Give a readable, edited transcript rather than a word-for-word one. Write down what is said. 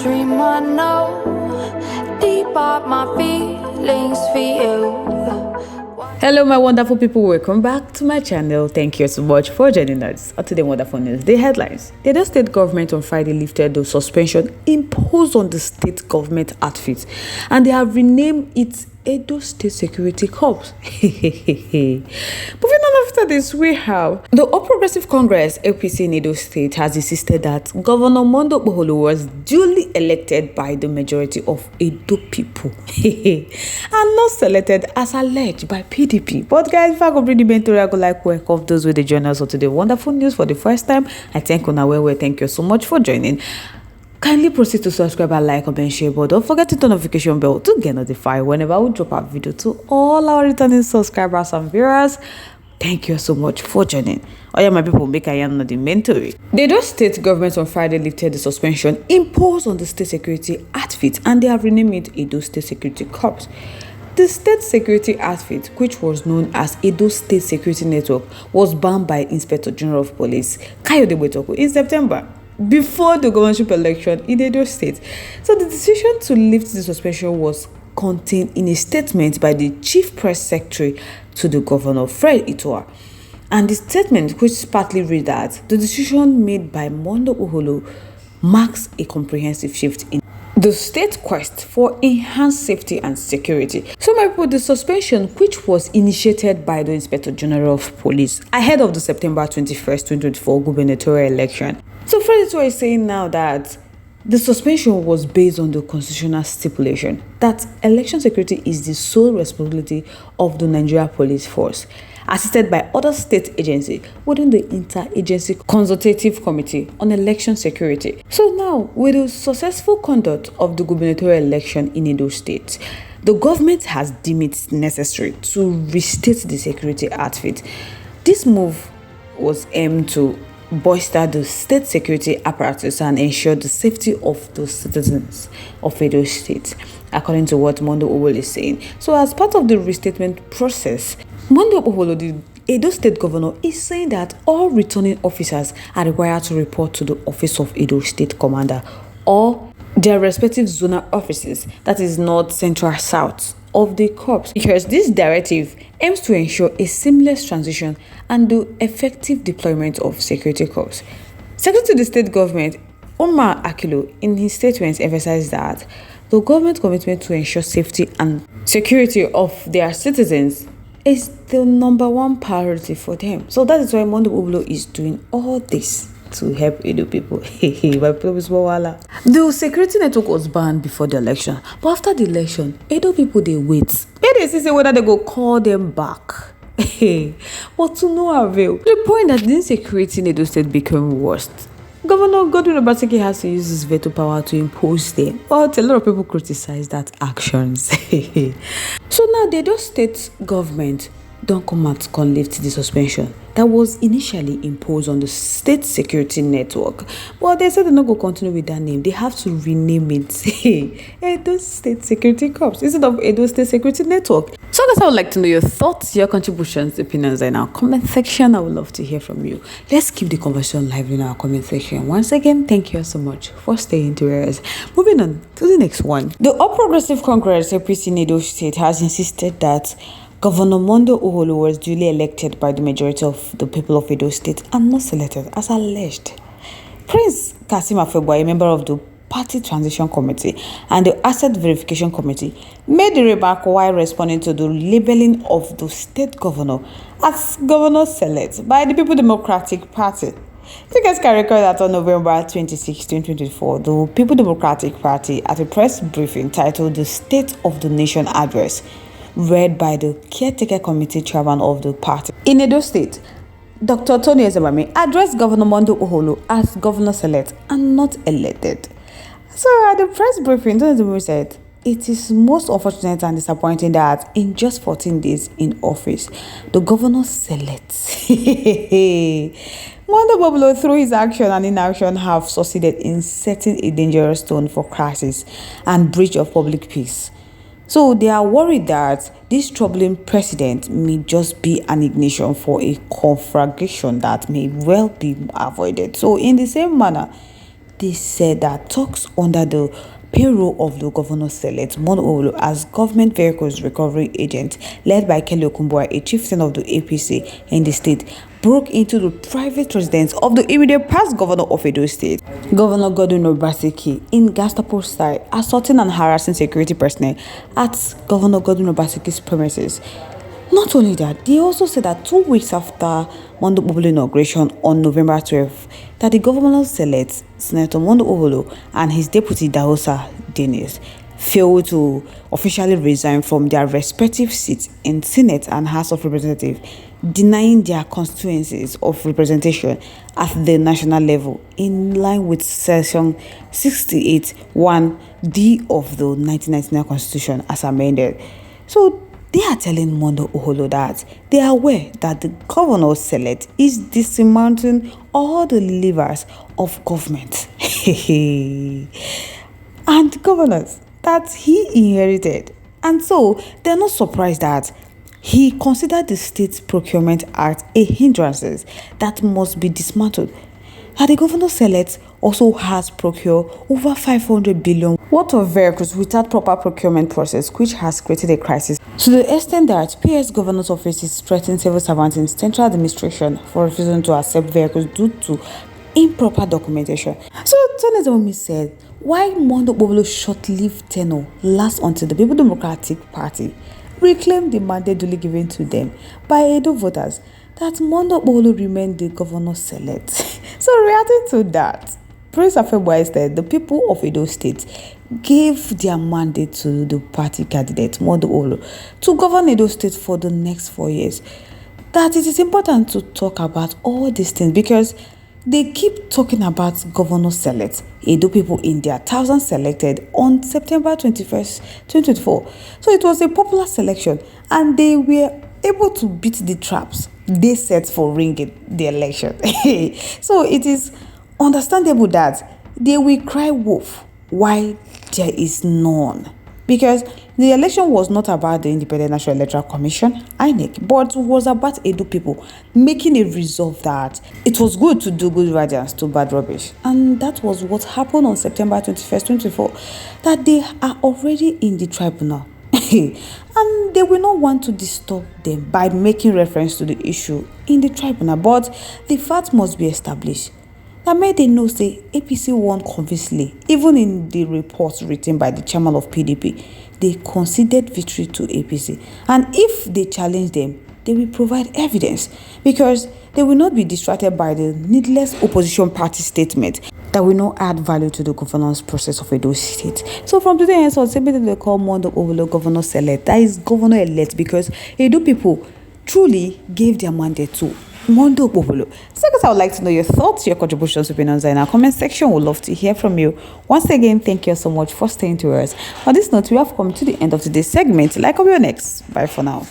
dream I know, deep up my feelings for you. Hello my wonderful people, welcome back to my channel. Thank you so much for joining us. On today's wonderful news, the headlines. The Edo State government on Friday lifted the suspension imposed on the state government outfit, and they have renamed it Edo State Security Corps. Moving on after this, we have the All Progressive Congress APC in Edo State has insisted that Governor Okpebholo was duly elected by the majority of Edo people and not selected as alleged by PDP. But guys, if I go bring the mentor, I go like welcome those with the journals for today. Wonderful news for the first time. I thank you now. Well, thank you so much for joining. Kindly proceed to subscribe and like, comment, share, but don't forget to turn notification bell to get notified whenever we drop a video. To all our returning subscribers and viewers, thank you so much for joining. Oh yeah, my people, make I am not the mentor. The Edo State government on Friday lifted the suspension imposed on the state security outfit, and they have renamed it Edo State Security Corps. The state security outfit, which was known as Edo State Security Network, was banned by Inspector General of Police Kayode Boytoko in September, before the governorship election in Edo State. So the decision to lift the suspension was contained in a statement by the Chief Press Secretary to the governor, Fred Itoa. And the statement, which partly read that the decision made by Okpebholo marks a comprehensive shift in the state quest for enhanced safety and security. So my people, the suspension, which was initiated by the Inspector General of Police ahead of the September 21st, 2024 gubernatorial election. So Fred Itoa is saying now that the suspension was based on the constitutional stipulation that election security is the sole responsibility of the Nigeria Police Force, assisted by other state agencies within the Interagency Consultative Committee on Election Security. So now, with the successful conduct of the gubernatorial election in Edo State, the government has deemed it necessary to restate the security outfit. This move was aimed to bolster the state security apparatus and ensure the safety of the citizens of Edo State, according to what Okpebholo is saying. So as part of the restatement process, Okpebholo, the Edo State governor, is saying that all returning officers are required to report to the Office of Edo State Commander or their respective zonal offices, that is North, Central, South, of the corps, because this directive aims to ensure a seamless transition and the effective deployment of security corps. Secretary to the state government, Omar Akilo, in his statement emphasized that the government's commitment to ensure safety and security of their citizens is the number one priority for them. So that is why Okpebholo is doing all this to help Edo people. The security network was banned before the election, but after the election, Edo people they wait. They see whether they go call them back. But to no avail. The point that the insecurity in Edo State became worse. Governor Godwin Obaseki has to use his veto power to impose them, but a lot of people criticize that actions. So now the Edo State government don't come out and lift the suspension that was initially imposed on the state security network, but they said they're not going to continue with that name. They have to rename it Edo State Security Corps instead of Edo State Security Network. So guys, I would like to know your thoughts, your contributions, opinions in our comment section. I would love to hear from you. Let's keep the conversation live in our comment section. Once again, thank you so much for staying to us. Moving on to the next one. The All Progressive Congress APC in Edo State has insisted that Governor Okpebholo was duly elected by the majority of the people of Edo State and not selected as alleged. Prince Kasim Afebwa, a member of the Party Transition Committee and the Asset Verification Committee, made the remark while responding to the labeling of the state governor as governor select by the People Democratic Party. You guys can recall that on November 26, 2024, the People Democratic Party, at a press briefing titled The State of the Nation Address, read by the caretaker committee chairman of the party in Edo State, Dr. Tony Ezebami, addressed Governor Okpebholo as governor select and not elected. So at the press briefing, Tony Ezebami said, "It is most unfortunate and disappointing that in just 14 days in office, the governor selects." Okpebholo, through his action and inaction, have succeeded in setting a dangerous tone for crisis and breach of public peace. So they are worried that this troubling precedent may just be an ignition for a conflagration that may well be avoided. So in the same manner, they said that talks under the payroll of the governor select Okpebholo as government vehicles recovery agent led by Kelly Okumbua, a chieftain of the APC in the state, broke into the private residence of the immediate past governor of Edo State, Governor Godwin Obaseki, in Gestapo style, assaulting and harassing security personnel at Governor Godwin Obaseki's premises. Not only that, they also said that 2 weeks after Okpebholo inauguration on November 12th, that the governor select Senator Okpebholo and his deputy Dahosa Dennis failed to officially resign from their respective seats in Senate and House of Representatives, denying their constituencies of representation at the national level in line with Section 68(1)(d) of the 1999 Constitution as amended. So they are telling Okpebholo that they are aware that the governor select is dismounting all the levers of government and governors that he inherited. And so they're not surprised that he considered the State Procurement Act a hindrance that must be dismantled. And the governor select also has procured over 500 billion worth of vehicles without proper procurement process, which has created a crisis to the extent that PS governor's offices threaten civil servants in central administration for refusing to accept vehicles due to improper documentation. So Tony Zomi said, why Okpebholo short-lived tenure lasts until the People Democratic Party reclaimed the mandate duly given to them by Edo voters, that Okpebholo remained the governor select. So reacting to that, Prince Afebwai said the people of Edo State gave their mandate to the party candidate Okpebholo to govern Edo State for the next 4 years. That it is important to talk about all these things because they keep talking about governor select Edo people in their thousands selected on September 21st, 2024. So it was a popular selection and they were able to beat the traps they set for ringing the election. So it is understandable that they will cry wolf while there is none. Because the election was not about the Independent National Electoral Commission, INEC, but was about Edo people making a resolve that it was good to do good riddance to bad rubbish. And that was what happened on September 21st, 2024, that they are already in the tribunal. And they will not want to disturb them by making reference to the issue in the tribunal. But the fact must be established. That made they know say APC won convincingly. Even in the reports written by the chairman of PDP, they conceded victory to APC. And if they challenge them, they will provide evidence because they will not be distracted by the needless opposition party statement that will not add value to the governance process of Edo State. So from today henceforth, simply they call Okpebholo governor select. That is governor elect because Edo people truly gave their mandate to Okpebholo. So I would like to know your thoughts, your contributions, opinions in our comment section. We'd love to hear from you. Once again, thank you so much for staying to us. On this note, we have come to the end of today's segment. Like up your next. Bye for now.